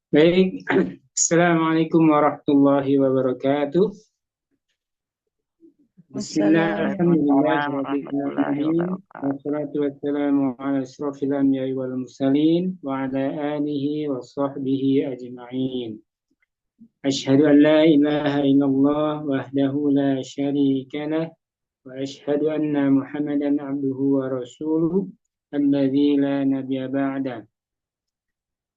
Baik, Assalamualaikum warahmatullahi wabarakatuh. Bismillah, alhamdulillah, Waalaikumsalam rabbil warahmatullahi alamin. wabarakatuh. Wassalatu wassalamu ala asyrafil anbiya'i wal mursalin wa ala alihi wa sahbihi ajma'in. Asyhadu an la ilaha illallah wahdahu la syarika lah wa asyhadu anna Muhammadan abduhu wa rasuluh alladzi la nabiyya ba'da.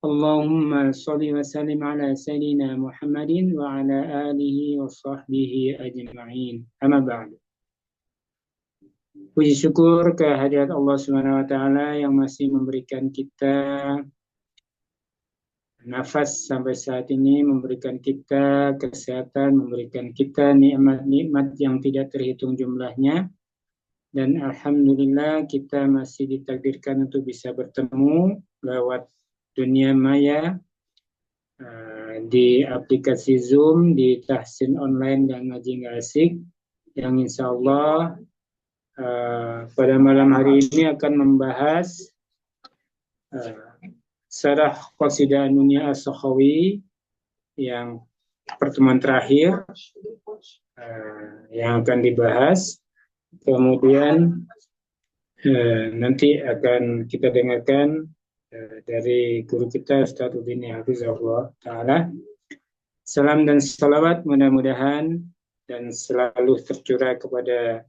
Allahumma salli wa sallim ala sayyidina Muhammadin wa ala alihi wa sahbihi ajma'in. Amma ba'du. Puji syukur kehadirat Allah Subhanahu wa taala yang masih memberikan kita nafas sampai saat ini, memberikan kita kesehatan, memberikan kita nikmat-nikmat yang tidak terhitung jumlahnya. Dan alhamdulillah kita masih ditakdirkan untuk bisa bertemu lewat dunia maya, di aplikasi Zoom, di tahsin online dan ngaji nggak asik, yang insya Allah pada malam hari ini akan membahas Syarah Qasidah Nunia As-Sakhawi yang pertemuan terakhir yang akan dibahas. Kemudian nanti akan kita dengarkan dari guru kita Ustaz Udin Hafizahullah Ta'ala. Salam dan salawat mudah-mudahan dan selalu tercurah kepada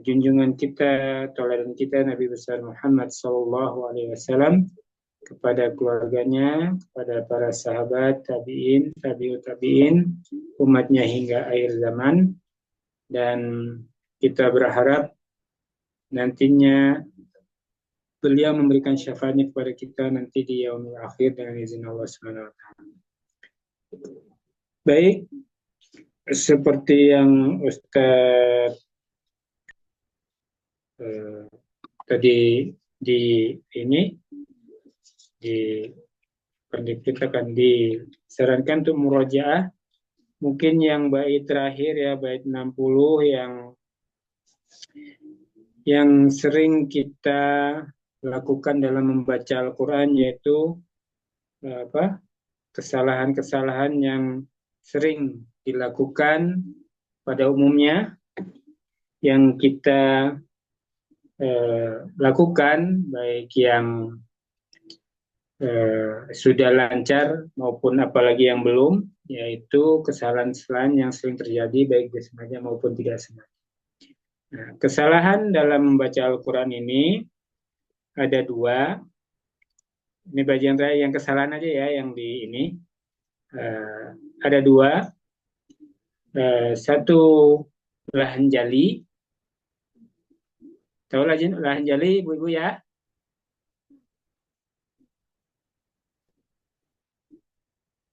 junjungan kita, tauladan kita Nabi besar Muhammad sallallahu alaihi wasallam, kepada keluarganya, kepada para sahabat, tabi'in, tabi'ut tabi'in, umatnya hingga akhir zaman. Dan kita berharap nantinya beliau memberikan syafaatnya kepada kita nanti di yaumil akhir dengan izin Allah Subhanahu wa taala. Baik, seperti yang Ustaz tadi kita akan disarankan untuk murojaah. Mungkin yang bait terakhir ya, bait 60 yang sering kita lakukan dalam membaca Al-Quran, yaitu kesalahan-kesalahan yang sering dilakukan pada umumnya, yang kita lakukan, baik yang sudah lancar maupun apalagi yang belum, yaitu kesalahan-kesalahan yang sering terjadi baik disengaja maupun tidak sengaja. Nah, kesalahan dalam membaca Al-Quran ini ada dua. Ini bagian terakhir yang kesalahan aja ya, yang di ini ada dua. Satu, lahan jali. Tahu lahan jali, ibu-ibu ya?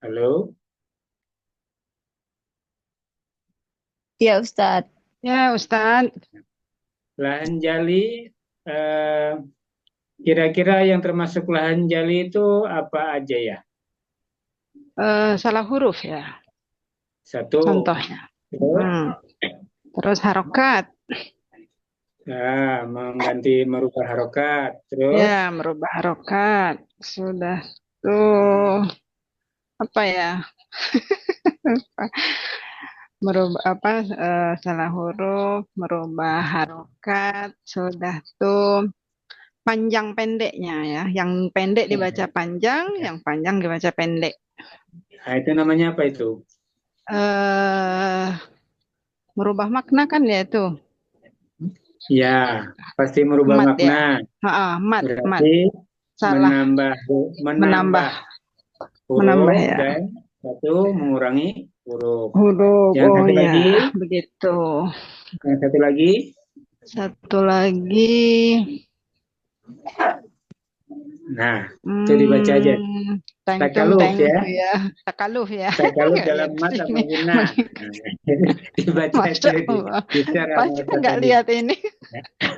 Halo? Ya Ustadz. Ya Ustadz. Lahan jali, kira-kira yang termasuk lahan jali itu apa aja ya? Salah huruf ya. Satu. Contohnya. Terus harokat. Ya, merubah harokat. Terus? Ya, merubah harokat. Sudah tuh apa ya? Merubah salah huruf, merubah harokat, sudah tuh panjang pendeknya ya. Yang pendek dibaca panjang, yang panjang dibaca pendek. Nah, itu namanya apa itu? Merubah makna kan ya itu. Ya, pasti merubah mat, makna. Ya. Berarti salah. menambah huruf ya. Dan satu mengurangi huruf. Yang satu lagi, begitu. Yang satu lagi. Satu lagi. Nah, itu dibaca aja. Takaluf ya. Takaluf ya. Takaluf dalam mat apa guna. Dibaca Masya Allah. Pasti nggak lihat ini.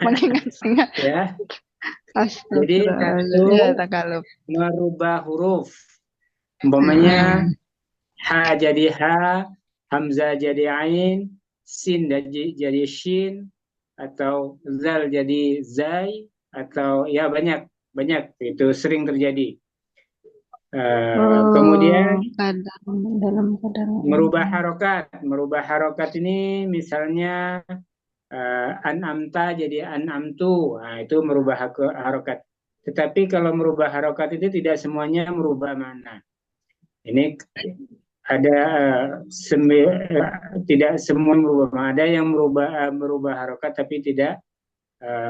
Mengingat-ingat. Ya. Jadi takaluf. Merubah huruf. Umpamanya ha jadi ha, hamzah jadi ain, sin jadi shin, atau zal jadi zai, atau ya banyak banyak, itu sering terjadi. Kemudian dalam kadang merubah harokat ini misalnya an'amta jadi an'amtu, nah, itu merubah harokat. Tetapi kalau merubah harokat itu tidak semuanya merubah makna. Ini ada tidak semua merubah makna. Ada yang merubah harokat tapi tidak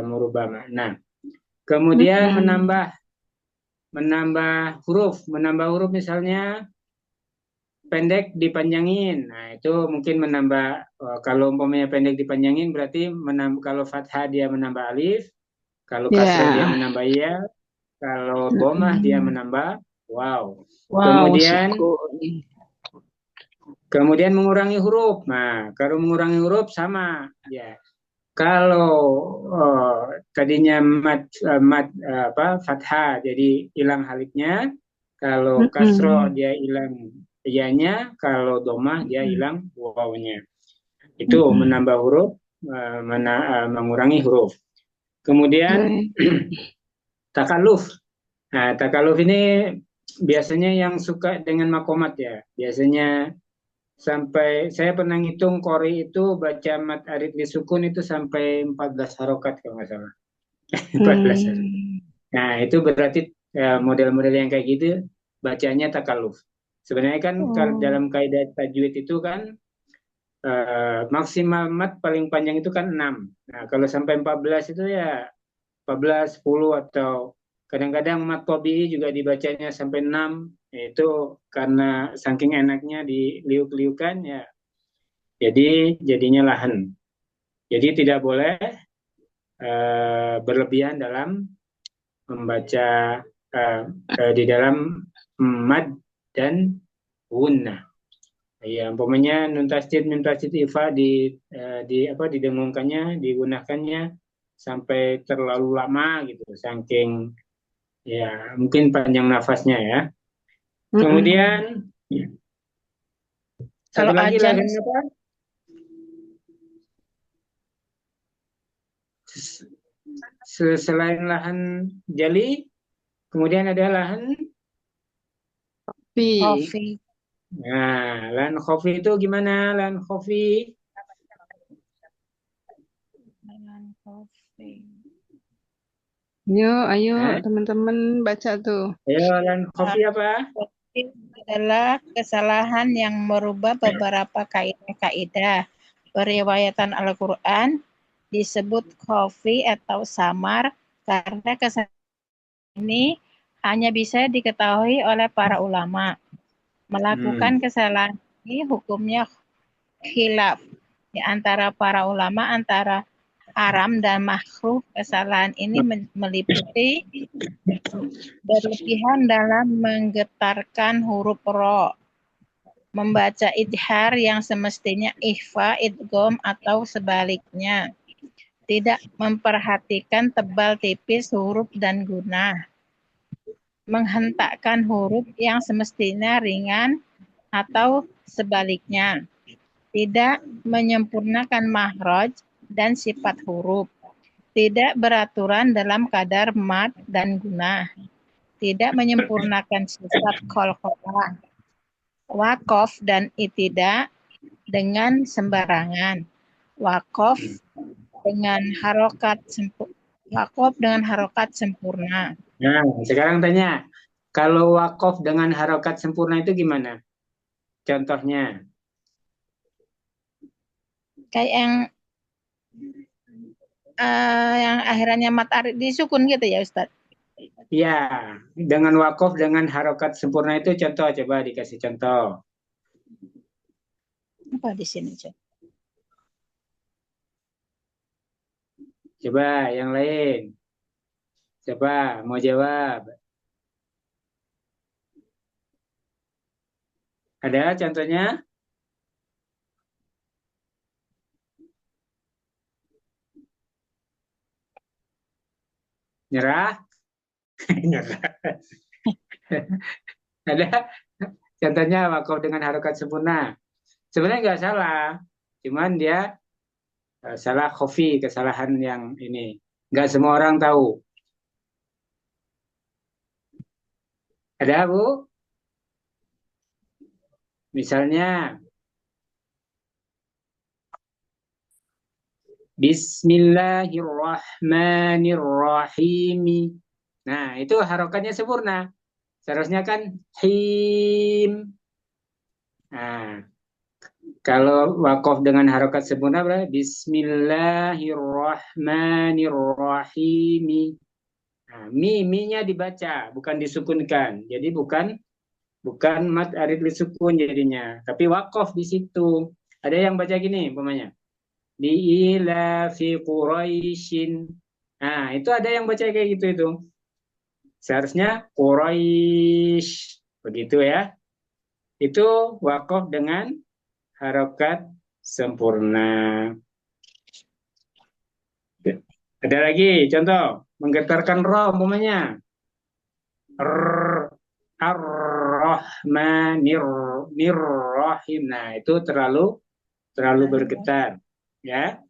merubah makna. Kemudian menambah huruf misalnya pendek dipanjangin. Nah, itu mungkin menambah kalau umpamanya pendek dipanjangin berarti kalau fathah dia menambah alif, kalau kasroh dia menambah ya, kalau dhammah dia menambah wow. Kemudian mengurangi huruf. Nah, kalau mengurangi huruf sama ya. Kalau tadinya fathah jadi hilang alifnya, kalau kasroh dia hilang iyanya, kalau domah dia hilang wawnya. Itu menambah huruf, mengurangi huruf. Kemudian takaluf. Nah, takaluf ini biasanya yang suka dengan makomat ya. Biasanya sampai saya pernah ngitung Qori itu baca mat arid disukun itu sampai 14 harokat kalau nggak salah. 14 harokat. Nah, itu berarti model-model yang kayak gitu bacanya takaluf. Sebenarnya kan dalam kaidah tajwid itu kan maksimal mat paling panjang itu kan 6. Nah, kalau sampai 14 itu ya 14, 10 atau kadang-kadang mat tabii juga dibacanya sampai 6. Itu karena saking enaknya diliuk-liukan ya. Jadi jadinya lahan. Jadi tidak boleh berlebihan dalam membaca di dalam mad dan gunnah. Ya, umpamanya nun tasdid ifa didengungkannya, digunakannya sampai terlalu lama gitu, saking ya mungkin panjang nafasnya ya. Kemudian satu lagi lahan apa? Selain lahan jali, kemudian ada lahan Kopi. Nah, lahan khofi itu gimana? Lahan khofi? Ayo teman-teman baca tuh. Ayo, lahan khofi apa? Khofi adalah kesalahan yang merubah beberapa kaidah-kaidah periwayatan Al-Quran, disebut khofi atau samar karena kesalahan ini hanya bisa diketahui oleh para ulama. Melakukan kesalahan ini hukumnya khilaf di antara para ulama antara haram dan makruh. Kesalahan ini meliputi berlebihan dalam menggetarkan huruf ro, membaca idhar yang semestinya ikhfa, idgham atau sebaliknya, tidak memperhatikan tebal tipis huruf dan gunah, menghentakkan huruf yang semestinya ringan atau sebaliknya, tidak menyempurnakan makhraj dan sifat huruf, tidak beraturan dalam kadar mad dan gunah, tidak menyempurnakan sifat qalqalah, waqaf dan itidak dengan sembarangan, waqaf dengan harokat sempurna. Nah, sekarang tanya, kalau waqaf dengan harokat sempurna itu gimana? Contohnya? Kayak yang akhirannya mat arid disukun gitu ya Ustaz? Iya, dengan waqaf dengan harokat sempurna itu contoh, coba dikasih contoh. Apa di sini coba? Coba yang lain. Coba mau jawab. Ada contohnya? Nyerah? Nyerah. Ada contohnya waqaf dengan harokat sempurna. Sebenarnya nggak salah, cuman dia salah khofi, kesalahan yang ini. Nggak semua orang tahu. Ada, Bu? Misalnya, Bismillahirrahmanirrahim. Nah, itu harokatnya sempurna. Seharusnya kan him. Nah, kalau wakof dengan harokat sempurna berarti Bismillahirrahmanirrahim. Nah, mi-nya dibaca, bukan disukunkan. Jadi bukan mat arid lisukun jadinya, tapi wakof di situ. Ada yang baca gini, umpamanya. Ila fi Quraisyin. Nah, itu ada yang baca kayak gitu itu. Seharusnya Quraisy. Begitu ya. Itu wakof dengan harokat sempurna. Ada lagi contoh, menggetarkan roh umpamanya. Ar-Rahmanir-Rahim. Nah, itu terlalu bergetar, ya.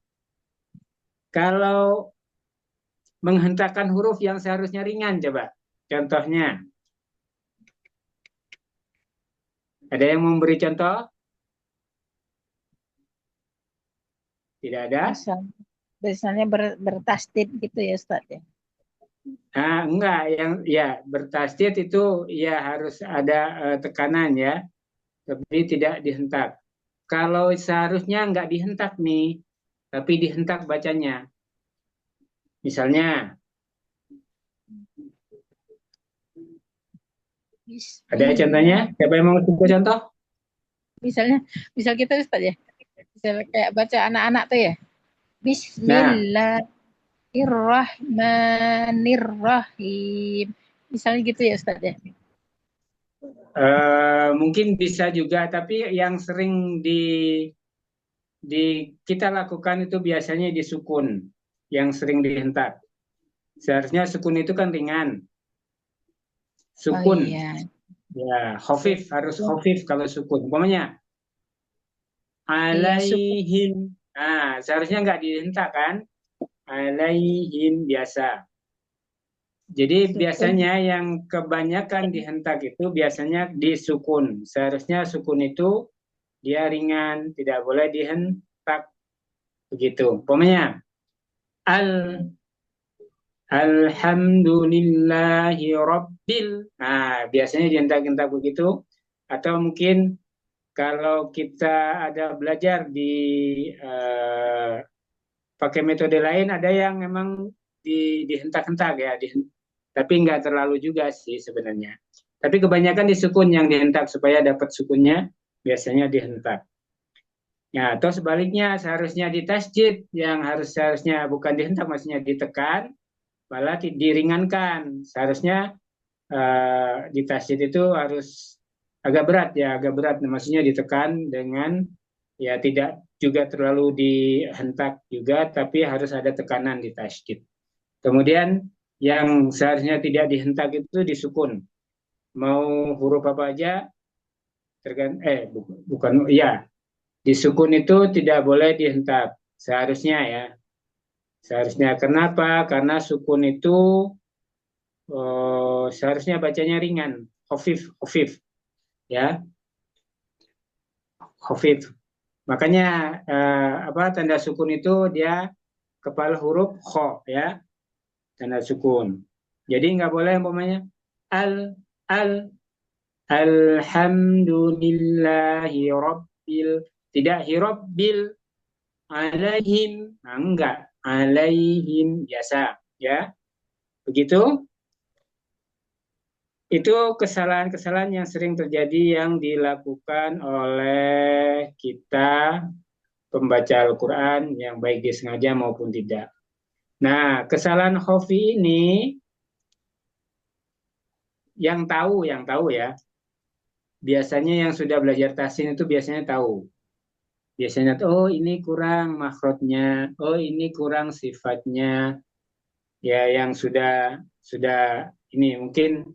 Kalau menghentakkan huruf yang seharusnya ringan, coba. Contohnya, ada yang memberi contoh? Tidak ada? Misalnya bertasdid gitu ya Ustaz ya. Enggak, yang ya bertasdid itu ya harus ada tekanan ya, tapi tidak dihentak. Kalau seharusnya nggak dihentak nih, tapi dihentak bacanya. Misalnya, ada contohnya? Siapa yang mau coba contoh? Misal kita Ustaz ya. Misal kayak baca anak-anak tuh ya. Nah, Bismillahirrahmanirrahim. Misalnya gitu ya Ustaz ya. mungkin bisa juga, tapi yang sering kita lakukan itu biasanya di sukun, yang sering dihentak. Seharusnya sukun itu kan ringan. Sukun. Oh, iya. Ya, khafif, harus khafif kalau sukun. Umpamanya, Iya, alaihim. Nah, seharusnya nggak dihentak kan? Alaihim biasa. Jadi sukun. biasanya yang kebanyakan dihentak itu biasanya di sukun. Seharusnya sukun itu dia ringan, tidak boleh dihentak. Begitu. Umpamanya, Alhamdulillahi Rabbil. Nah, biasanya dihentak-hentak begitu. Atau mungkin kalau kita ada belajar di pakai metode lain, ada yang memang dihentak-hentak ya. Tapi nggak terlalu juga sih sebenarnya. Tapi kebanyakan di sukun yang dihentak supaya dapat sukunnya biasanya dihentak. Ya, atau sebaliknya seharusnya di tasjid yang seharusnya bukan dihentak, maksudnya ditekan, malah diringankan. Seharusnya di tasjid itu harus agak berat ya, agak berat. Maksudnya ditekan dengan ya tidak juga terlalu dihentak juga, tapi harus ada tekanan di tasjid. Kemudian yang seharusnya tidak dihentak itu disukun. Mau huruf apa aja, bukan, ya, disukun itu tidak boleh dihentak. Seharusnya ya. Seharusnya kenapa? Karena sukun itu seharusnya bacanya ringan, khafif, ya, khafif. Makanya tanda sukun itu dia kepala huruf kho, ya, tanda sukun. Jadi nggak boleh umpamanya al alhamdulillahi rabbil, tidak hirabbil alaihim, nah, enggak, alaihim biasa, ya, begitu. Itu kesalahan-kesalahan yang sering terjadi yang dilakukan oleh kita pembaca Al-Quran yang baik disengaja maupun tidak. Nah, kesalahan khafi ini yang tahu ya, biasanya yang sudah belajar tahsin itu biasanya tahu. Biasanya, oh ini kurang makhrajnya, oh ini kurang sifatnya, ya yang sudah ini mungkin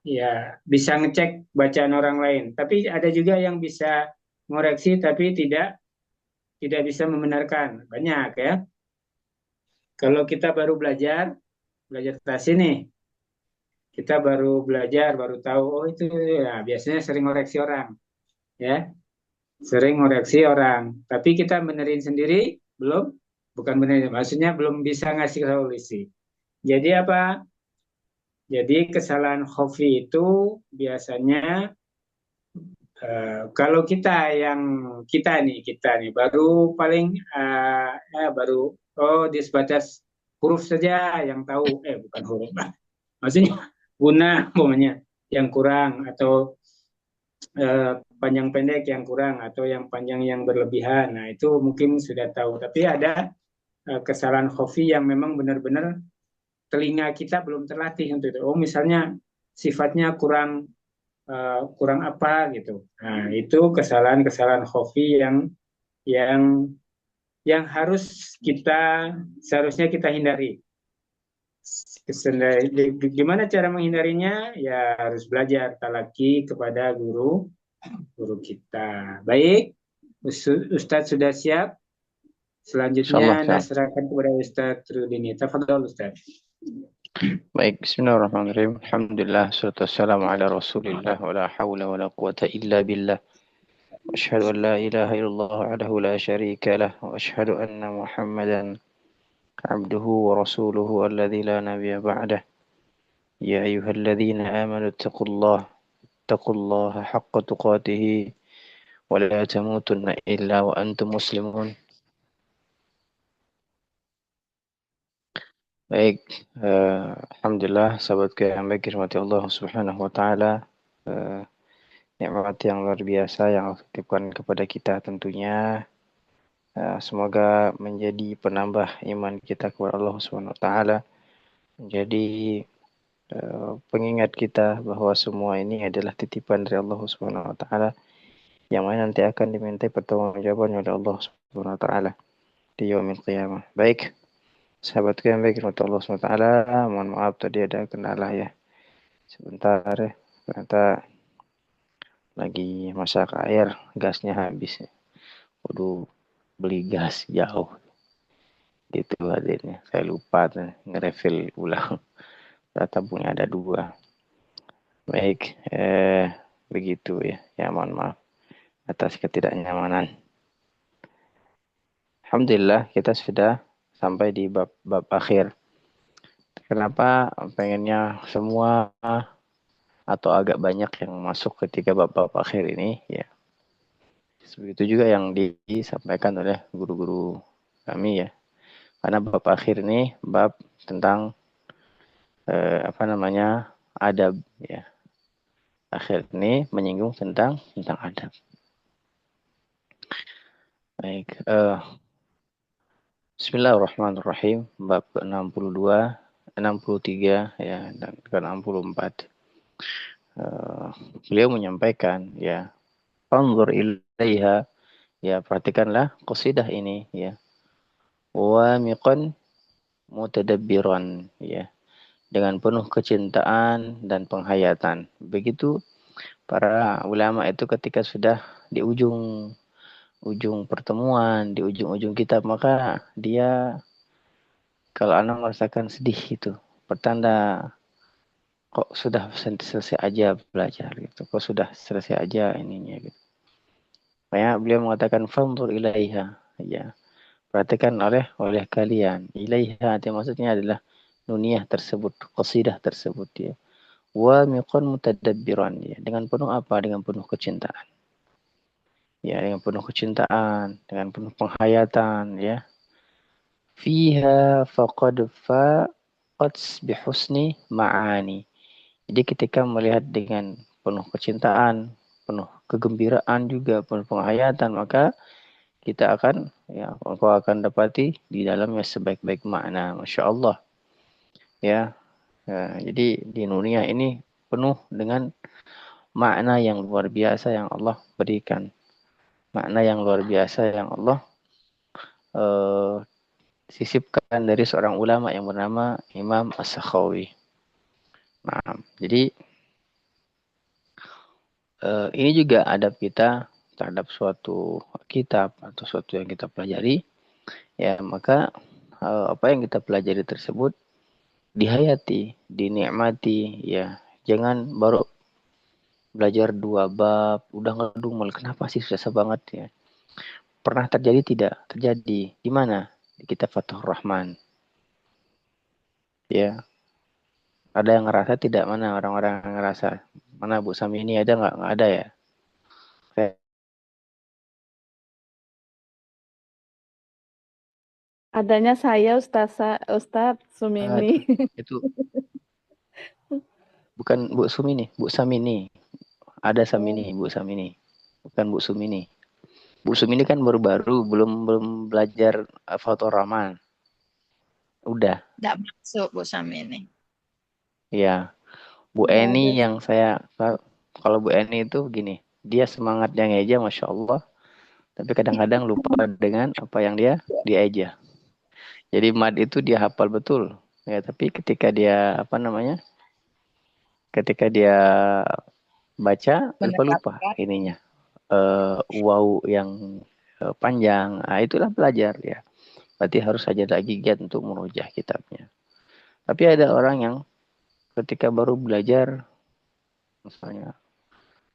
ya bisa ngecek bacaan orang lain. Tapi ada juga yang bisa ngoreksi tapi tidak bisa membenarkan. Banyak ya. Kalau kita baru belajar tahsin nih, kita baru belajar, baru tahu, oh itu ya biasanya sering ngoreksi orang, ya, sering ngoreksi orang. Tapi kita benerin sendiri belum, bukan benerin, maksudnya belum bisa ngasih solusi. Jadi apa? Jadi kesalahan khafi itu biasanya kalau kita nih baru paling baru di sebatas huruf saja yang tahu, bukan huruf, maksudnya guna umpamanya yang kurang atau panjang pendek yang kurang atau yang panjang yang berlebihan. Nah, itu mungkin sudah tahu. Tapi ada kesalahan khafi yang memang benar-benar telinga kita belum terlatih untuk itu. Oh, misalnya sifatnya kurang apa gitu. Nah, itu kesalahan-kesalahan khafi yang yang seharusnya kita hindari. Gimana cara menghindarinya? Ya harus belajar talaki kepada guru kita. Baik, Ustadz sudah siap. Selanjutnya Insyaallah, Anda serahkan kepada Ustadz Rudini. Tafadhol Ustadz. baik. Bismillahirrahmanirrahim. Alhamdulillah, salatu wassalamu ala Rasulillah wa la haula wa la quwata illa billah. Asyhadu an la ilaha illallah wahdahu la syarika lah wa asyhadu anna Muhammadan abduhu wa rasuluhu alladzi la nabiyya ba'dah. Ya ayyuhalladzina amanu taqullaha haqqa tuqatih wa la tamutunna illa wa antum muslimun. Baik, alhamdulillah sahabatku yang baik dirahmati Allah Subhanahu wa taala. Nikmat yang luar biasa yang Allah titipkan kepada kita tentunya. Semoga menjadi penambah iman kita kepada Allah Subhanahu wa taala. Menjadi pengingat kita bahwa semua ini adalah titipan dari Allah Subhanahu wa taala yang mana nanti akan dimintai pertanggungjawaban oleh Allah Subhanahu wa taala di yaumil qiyamah. Baik, sahabatku yang baik rahmat Allah SWT, mohon maaf tadi ada kendala ya. Sebentar ya, ternyata lagi masak air, gasnya habis ya. Waduh, beli gas jauh. Gitu hadirnya. Saya lupa nge-refill ulang. Ternyata punya ada 2. Baik, begitu ya. Ya mohon maaf atas ketidaknyamanan. Alhamdulillah kita sudah sampai di bab akhir. Kenapa pengennya semua atau agak banyak yang masuk ketika bab akhir ini ya. Begitu juga yang disampaikan oleh guru-guru kami ya. Karena bab akhir ini bab tentang adab ya. Akhir ini menyinggung tentang adab. Baik, Bismillahirrahmanirrahim. Bab ke-62, 63 ya dan ke-64. Beliau menyampaikan ya, Fanzur ilaiha, ya perhatikanlah qasidah ini ya. Wa miqan mutadabbiran ya, dengan penuh kecintaan dan penghayatan. Begitu para ulama itu ketika sudah di ujung pertemuan, di ujung kitab, maka dia kalau anak merasakan sedih itu, pertanda kok sudah selesai aja belajar gitu, kok sudah selesai aja ininya gitu. Makanya beliau mengatakan fanzur ilaiha ya, perhatikan oleh kalian. Ilaiha itu maksudnya adalah nuniyah tersebut, qasidah tersebut ya. Wa miqan mutadabbiran ya, dengan penuh apa? Dengan penuh kecintaan. Ya, dengan penuh kecintaan, dengan penuh penghayatan ya. Fiha faqad faqat bihusni ma'ani. Jadi ketika melihat dengan penuh kecintaan, penuh kegembiraan juga, penuh penghayatan, maka kita akan ya, engkau akan dapati di dalamnya sebaik-baik makna. Masya Allah ya. Jadi di dunia ini penuh dengan makna yang luar biasa yang Allah berikan. Makna yang luar biasa yang Allah sisipkan dari seorang ulama yang bernama Imam As-Sakhawi. Nah, jadi ini juga adab kita terhadap suatu kitab atau suatu yang kita pelajari. Ya, maka apa yang kita pelajari tersebut dihayati, dinikmati, ya. Jangan baru belajar 2 bab, udah ngedumel. Kenapa sih susah banget ya? Pernah terjadi tidak? Terjadi. Di mana? Di kitab Fathur Rahman. Ya, ada yang ngerasa tidak? Mana orang-orang yang ngerasa? Mana Bu Sami ini ada nggak? Nggak ada ya? Kayak Adanya saya Ustadz Sumini. itu bukan Bu Sumini, Bu Samini. Ada Samini, Bu Samini. Bukan Bu Sumini. Bu Sumini kan baru-baru, belum belajar Fathur Rahman. Udah, Nggak masuk Bu Sami ini. ya. Bu Nggak ada. Eni yang kalau Bu Eni itu gini, dia semangatnya ngeja, Masya Allah, tapi kadang-kadang lupa dengan apa yang dia eja. Jadi mad itu dia hafal betul, ya. Tapi ketika dia ketika dia baca lupa Menerapkan. ininya, wow yang panjang, nah, itulah belajar ya. Berarti harus saja lagi giat untuk merujah kitabnya. Tapi ada orang yang ketika baru belajar, misalnya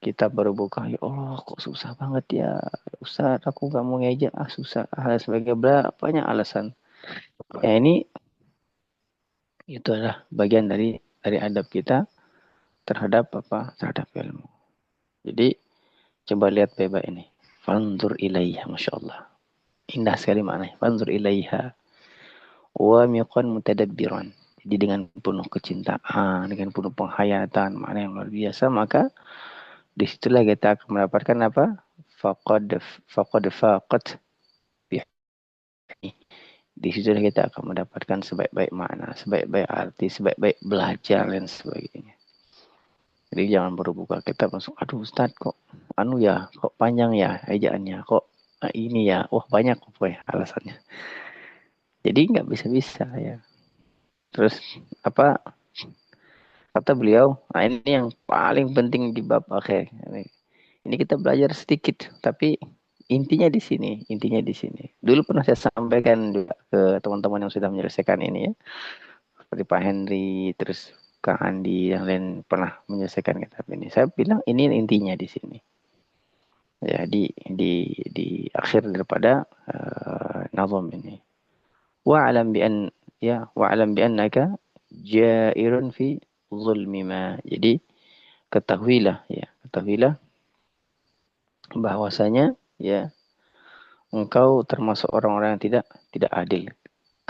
kita baru buka, ya Allah kok susah banget ya Ustaz, aku gak mau ngejek, susah, sebagai banyak alasan. Ya ini itu adalah bagian dari adab kita terhadap terhadap ilmu. Jadi coba lihat beba ini, fanzur ilaiha, Masya Allah, indah sekali maknanya, fanzur ilaiha wa miqan mutadabbiran. Jadi dengan penuh kecintaan, dengan penuh penghayatan, makna yang luar biasa, maka disitulah kita akan mendapatkan apa? Faqad faqat. Di situlah kita akan mendapatkan sebaik-baik makna, sebaik-baik arti, sebaik-baik belajar dan sebagainya. Jadi jangan baru buka kitab langsung, aduh Ustaz kok kok panjang ya ejaannya, kok ini ya, wah banyak pokoknya alasannya. Jadi nggak bisa-bisa ya. Terus apa kata beliau, nah ini yang paling penting di bab akhir. Ini kita belajar sedikit, tapi intinya di sini, Dulu pernah saya sampaikan juga ke teman-teman yang sudah menyelesaikan ini ya, seperti Pak Henry, terus Kang Andi, yang lain pernah menyelesaikan kitab ini. Saya bilang ini intinya di sini. Ya, di akhir daripada nazam ini. Wa'alam bi annaka jairun fi zulmi ma. Jadi ketahuilah bahwasanya ya engkau termasuk orang-orang yang tidak adil.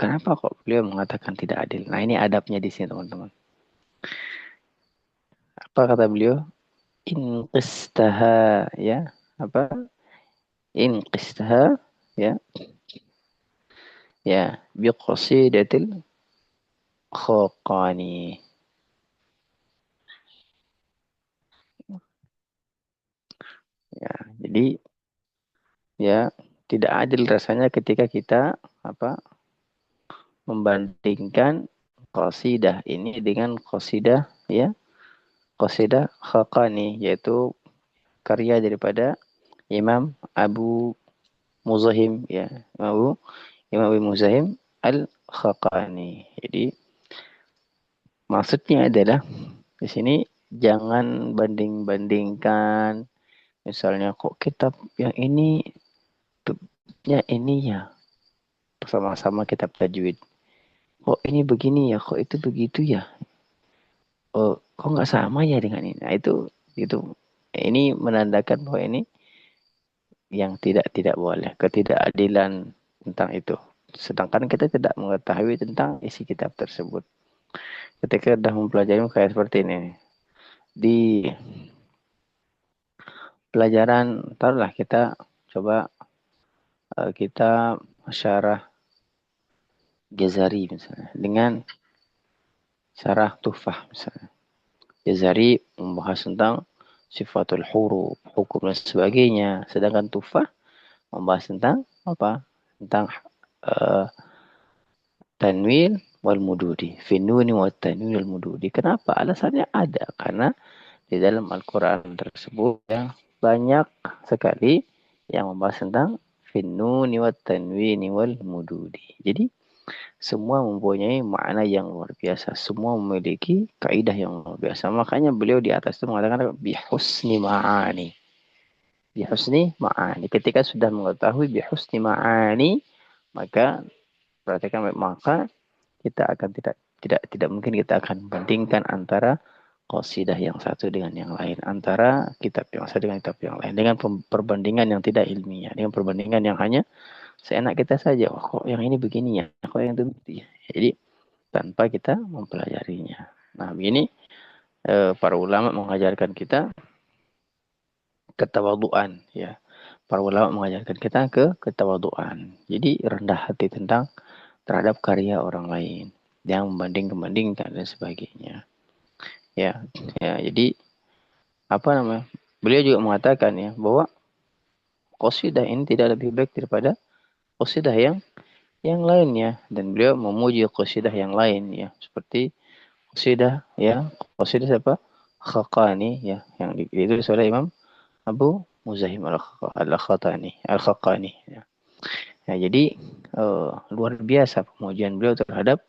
Kenapa kok beliau mengatakan tidak adil? Nah, ini adabnya di sini, teman-teman. Apa kata beliau? In qistaha, ya. Apa? In qistaha, ya. Ya, biqasidatil khaqani. Ya, jadi ya tidak adil rasanya ketika kita membandingkan qasidah ini dengan qasidah ya, qasidah khaqani, yaitu karya daripada Imam Abu Muzahim ya, Imam Abu Muzahim Al-Khaqani. Jadi maksudnya adalah di sini jangan banding-bandingkan, misalnya kok kitab yang ini ya sama-sama kitab tajwid. Kok ini begini ya, kok itu begitu ya. Oh, kok nggak sama ya dengan ini. Nah, itu ini menandakan bahwa ini yang tidak boleh, ketidakadilan tentang itu. Sedangkan kita tidak mengetahui tentang isi kitab tersebut. Ketika sudah mempelajari kayak seperti ini. Di pelajaran, taruhlah kita coba kita syarah Jazari misalnya dengan syarah Tuhfah misalnya. Jazari membahas tentang sifatul huruf, hukum dan sebagainya. Sedangkan Tuhfah membahas tentang apa? Tentang uh, tanwin wal mududi. Finuni wal tanwin wal mududi. Kenapa? Alasannya ada. Karena di dalam Al-Quran tersebut yang banyak sekali yang membahas tentang finuni wal tanwini wal mududi. Jadi Semua mempunyai makna yang luar biasa. Semua memiliki kaidah yang luar biasa. Makanya beliau di atas itu mengatakan bihusni ma'ani. Bihusni ma'ani. Ketika sudah mengetahui bihusni ma'ani, maka perhatikan, maka kita akan tidak mungkin kita akan bandingkan antara qasidah yang satu dengan yang lain, antara kitab yang satu dengan kitab yang lain, dengan perbandingan yang tidak ilmiah, dengan perbandingan yang hanya seenak kita saja. Oh, kok yang ini begini ya, kok yang itu begini ya. Jadi tanpa kita mempelajarinya. Nah, begini para ulama mengajarkan kita ketawaduan, ya. Para ulama mengajarkan kita ketawaduan. Jadi rendah hati terhadap karya orang lain, yang membanding-bandingkan dan sebagainya. Ya, ya. Jadi apa namanya? Beliau juga mengatakan ya bahwa qasidah ini tidak lebih baik daripada qasidah yang lainnya, dan beliau memuji qasidah yang lain ya, seperti qasidah siapa? Khaqani ya, yang ditulis oleh Imam Abu Muzahim Al-Khaqani ya. Ya, jadi luar biasa pemujian beliau terhadap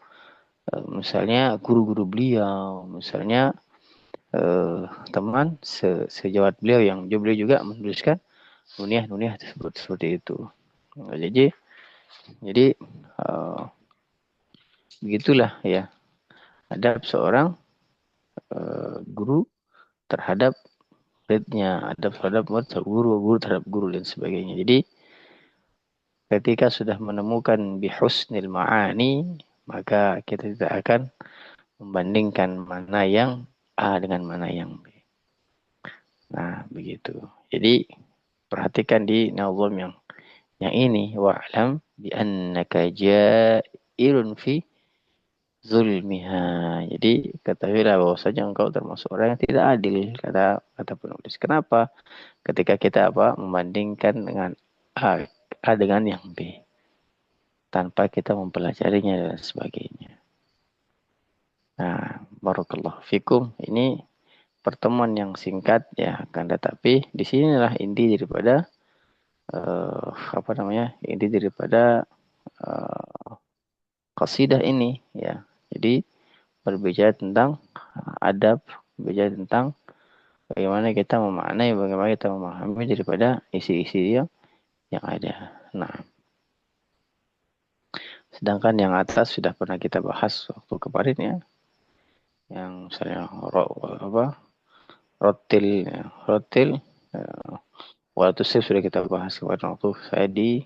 misalnya guru-guru beliau, misalnya teman sejawat beliau yang beliau juga menuliskan nuniah tersebut seperti itu. Nah, jadi begitulah ya adab seorang guru terhadap muridnya, adab terhadap murid, guru terhadap guru dan sebagainya. Jadi ketika sudah menemukan bihusnil ma'ani, maka kita tidak akan membandingkan mana yang A dengan mana yang B. Nah, begitu. Jadi perhatikan di nazam yang ini, wa'lam bi annaka ja'irun fi zulmiha. Jadi ketahuilah bahwasanya engkau termasuk orang yang tidak adil, kata penulis. Kenapa? Ketika kita membandingkan dengan A dengan yang B tanpa kita mempelajarinya dan sebagainya. Nah, barakallahu fikum. Ini pertemuan yang singkat ya, akan tetapi di sinilah inti daripada inti daripada qasidah ini ya. Jadi berbicara tentang adab, berbicara tentang bagaimana kita memaknai, bagaimana kita memahami daripada isi-isi yang ada. Nah, sedangkan yang atas sudah pernah kita bahas waktu kemarin ya, yang misalnya rotil waktu saya sudah kita bahas kemarin waktu saya di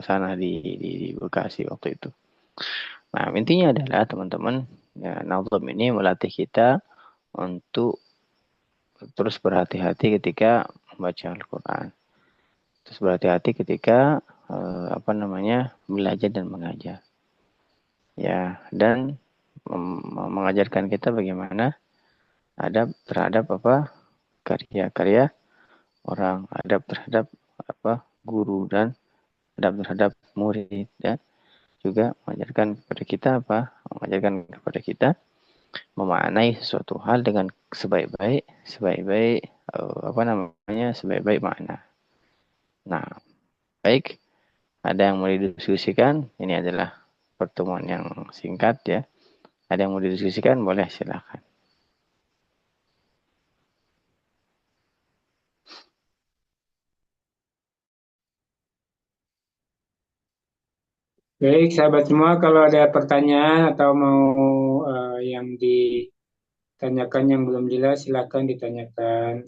sana di Bekasi waktu itu. Nah, intinya adalah teman-teman, ya, nazam ini melatih kita untuk terus berhati-hati ketika membaca Al-Quran. Terus berhati-hati ketika belajar dan mengajar. Ya, dan mengajarkan kita bagaimana adab terhadap karya-karya orang, adab terhadap guru, dan adab terhadap murid, dan juga mengajarkan kepada kita memaknai sesuatu hal dengan sebaik-baik sebaik-baik makna. Nah, baik, ada yang mau didiskusikan? Ini adalah pertemuan yang singkat ya. Ada yang mau didiskusikan? Boleh, silakan. Baik, sahabat semua, kalau ada pertanyaan atau mau yang ditanyakan yang belum jelas, silakan ditanyakan.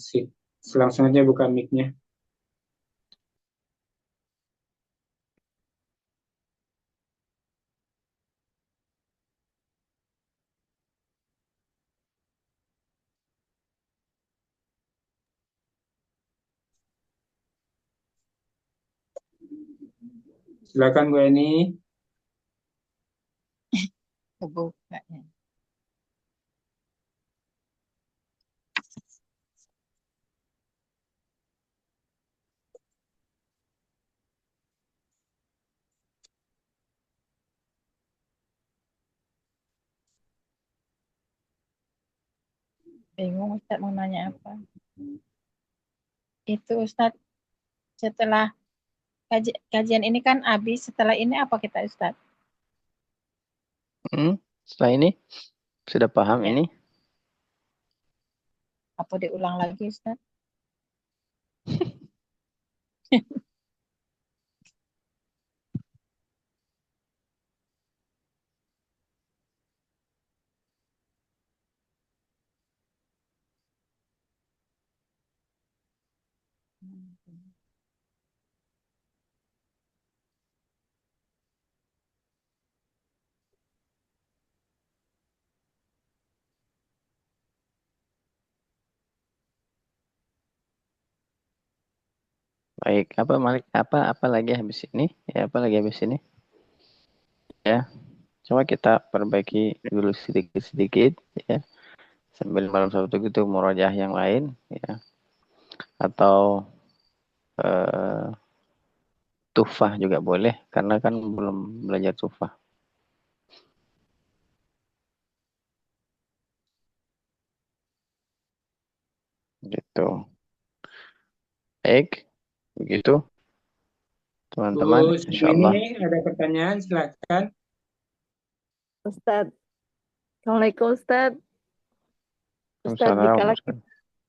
Langsung aja buka mic-nya. Silakan Bu Eni. Kebuka. Bingung Ustaz mau nanya apa. Itu Ustaz, setelah kajian ini kan habis, setelah ini apa kita Ustaz? Setelah ini sudah paham Ya. ini? Apa diulang lagi, Ustaz? Baik, apa Malik? Apa lagi habis ini? Ya, apa lagi habis ini? Ya, coba kita perbaiki dulu sedikit-sedikit ya. Sambil malam Sabtu itu murojaah yang lain ya. Atau eh, tufah juga boleh karena kan belum belajar tufah gitu. Baik, begitu Bu teman-teman, insyaallah. Sugini, ada pertanyaan, silakan. Ustadz, Assalamualaikum Ustadz. Ustadz, Waalaikumsalam.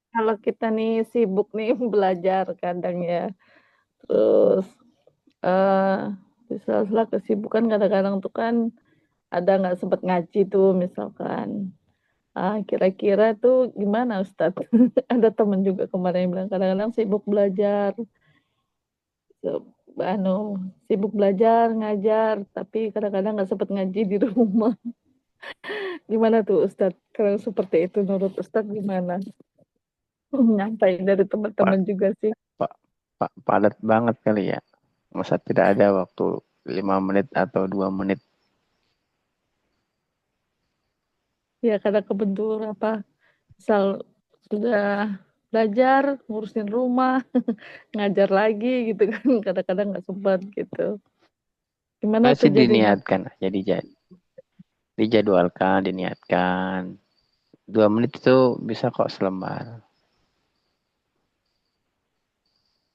kalau kita nih sibuk nih belajar kadang ya, terus eh di sela-sela kesibukan kadang-kadang tuh kan ada nggak sempat ngaji tuh misalkan. Kira-kira tuh gimana Ustadz? Ada temen juga kemarin yang bilang kadang-kadang sibuk belajar, se- anu, sibuk belajar, ngajar, tapi kadang-kadang nggak sempat ngaji di rumah. Gimana tuh Ustadz? Kalau seperti itu menurut Ustadz gimana? Nyampain dari Pak, teman-teman juga sih. Pak padat banget kali ya. Masa tidak ada waktu 5 menit atau 2 menit? Ya kadang kebentur apa, misal sudah belajar, ngurusin rumah, ngajar lagi gitu kan. Kadang-kadang nggak sempat gitu. Gimana tuh Masih jadinya? diniatkan, jadi dijadwalkan, diniatkan. 2 menit itu bisa kok selembar.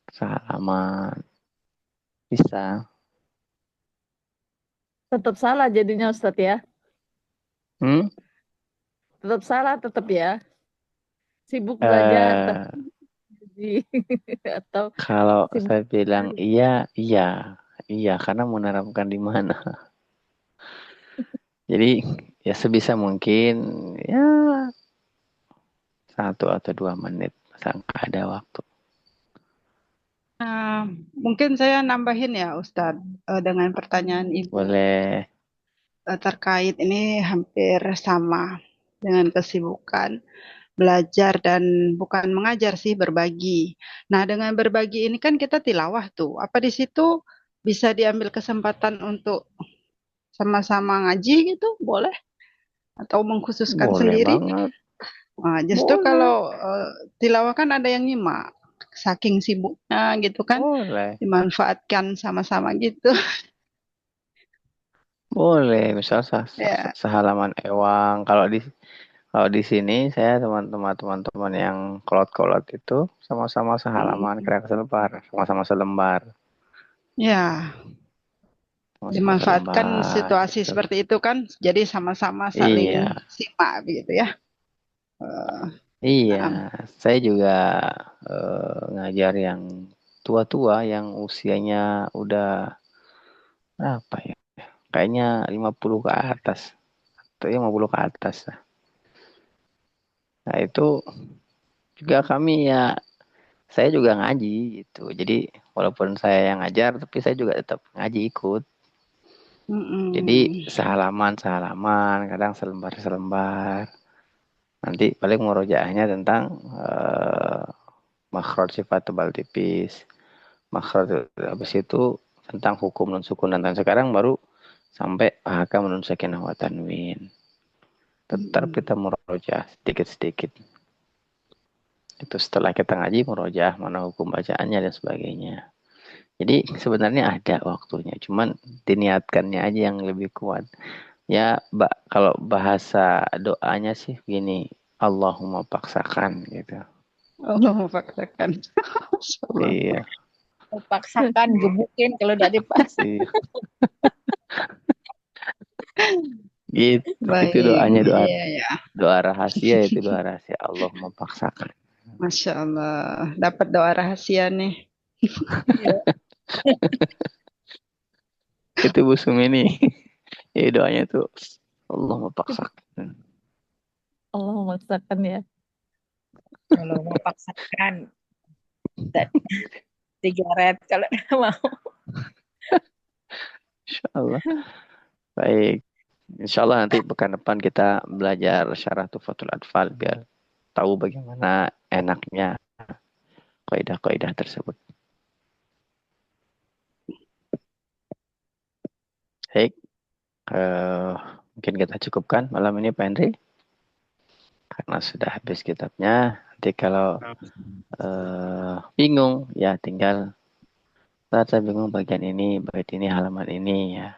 Salaman, bisa. Tetap salah jadinya Ustadz ya. Hmm? Tetap salah tetap ya. Sibuk belajar Eh, tapi atau Kalau sibuk saya bilang iya, iya, iya, karena menerapkan di mana. Jadi ya sebisa mungkin ya 1 atau 2 menit, masa nggak ada waktu. Mungkin saya nambahin ya Ustadz, dengan pertanyaan Ibu Boleh. terkait ini hampir sama dengan kesibukan belajar dan bukan mengajar sih, berbagi. Nah, dengan berbagi ini kan kita tilawah tuh. Apa di situ bisa diambil kesempatan untuk sama-sama ngaji gitu? Boleh? Atau mengkhususkan Boleh sendiri? banget. Nah, justru Boleh. kalau tilawah kan ada yang nyimak. Saking sibuknya gitu kan, Boleh. dimanfaatkan sama-sama gitu. Boleh. Misal Ya. sehalaman ewang. Kalau di sini saya teman-teman yang kolot-kolot itu sama-sama sehalaman, Hmm. kira selembar, sama-sama selembar, Ya, sama-sama dimanfaatkan selembar situasi gitu. seperti itu kan, jadi sama-sama saling Iya, simak begitu ya. Eh, iya. nah, Saya juga ngajar yang tua-tua yang usianya udah berapa ya? Kayaknya 50 ke atas. Atau 50 ke atas lah. Nah, itu juga kami ya, saya juga ngaji gitu. Jadi walaupun saya yang ngajar, tapi saya juga tetap ngaji ikut. Jadi mm-mm. sehalaman, kadang selembar-selembar. Nanti paling murojaahnya tentang makhraj sifat tebal tipis. Makhraj habis itu tentang hukum non sukun dan sekarang baru sampai ahkam nun sakinah wa tanwin. Tetap Mm-mm. kita murojaah sedikit-sedikit. Itu setelah kita ngaji murojaah mana hukum bacaannya dan sebagainya. Jadi sebenarnya ada waktunya, cuman diniatkannya aja yang lebih kuat. Ya, kalau bahasa doanya sih gini, Allahumma paksakan gitu. Allah memaksakan. Iya, Paksakan, gebukin kalau tidak dipaksa. iya. Gitu. Itu Baik, doanya iya ya. doa rahasia, itu doa rahasia Allah memaksakan. Masya Allah, dapat doa rahasia nih. Itu Bu Sumi ini. Ya doanya tuh Allah memaksakan. Allah memaksakan ya. Kalau mau paksakan sigaret kalau mau. Insya Allah. Baik. Insya Allah nanti pekan depan kita belajar syarah Tuhfatul Atfal biar tahu bagaimana enaknya kaidah-kaidah tersebut. Baik. Mungkin kita cukupkan malam ini Pak Henry. Karena sudah habis kitabnya. Nanti kalau bingung ya tinggal saya bingung bagian ini, bait ini, halaman ini ya.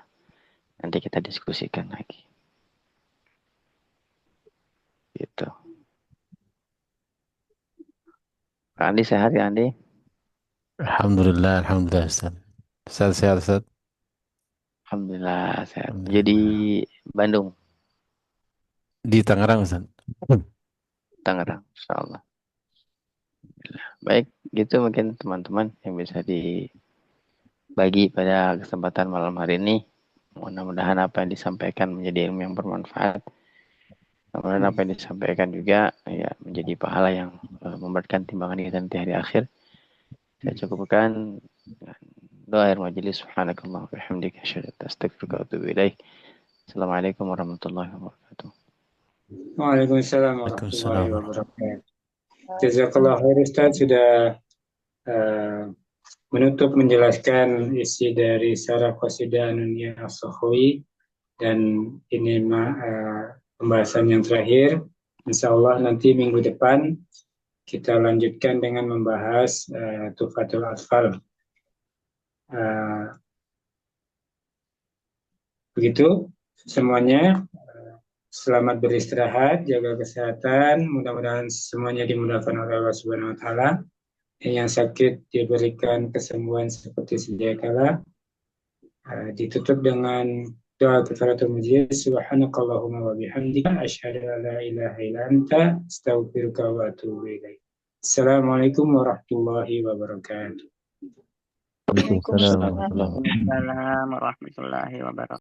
Nanti kita diskusikan lagi. Gitu. Pak Andi sehat ya Andi? Alhamdulillah, alhamdulillah Ustaz. Ustaz sehat Ustaz. Alhamdulillah sehat. Alhamdulillah. Jadi Bandung, Di Tangerang Ustaz. Tangerang, insyaallah. Baik, gitu mungkin teman-teman yang bisa dibagi pada kesempatan malam hari ini. Mudah-mudahan apa yang disampaikan menjadi ilmu yang bermanfaat. Mudah-mudahan apa yang disampaikan juga ya menjadi pahala yang memberatkan timbangan kita nanti hari akhir. Saya cukupkan dengan doa akhir majelis. Subhanakallah wa bihamdika asyhadu an la ilaha illa anta astaghfiruka wa atubu ilaik. Assalamualaikum warahmatullahi wabarakatuh. Waalaikumsalam warahmatullahi wabarakatuh. Jazakallah khair Ustaz sudah menutup menjelaskan isi dari Syarah Qasidah Nuniyah As-Sakhawi, dan ini pembahasan yang terakhir. Insyaallah nanti minggu depan kita lanjutkan dengan membahas Tuhfatul Atfal. Begitu semuanya. Selamat beristirahat, jaga kesehatan. Mudah-mudahan semuanya dimudahkan oleh Allah Subhanahu wa taala. Yang sakit diberikan kesembuhan seperti sedia kala. Ditutup dengan doa kafaratul majlis. Subhanakallahumma wa bihamdika asyhadu an la ilaha illa anta astaghfiruka wa atubu ilaik. Assalamualaikum warahmatullahi wabarakatuh. Waalaikumsalam Waalaikumsalam warahmatullahi wabarakatuh.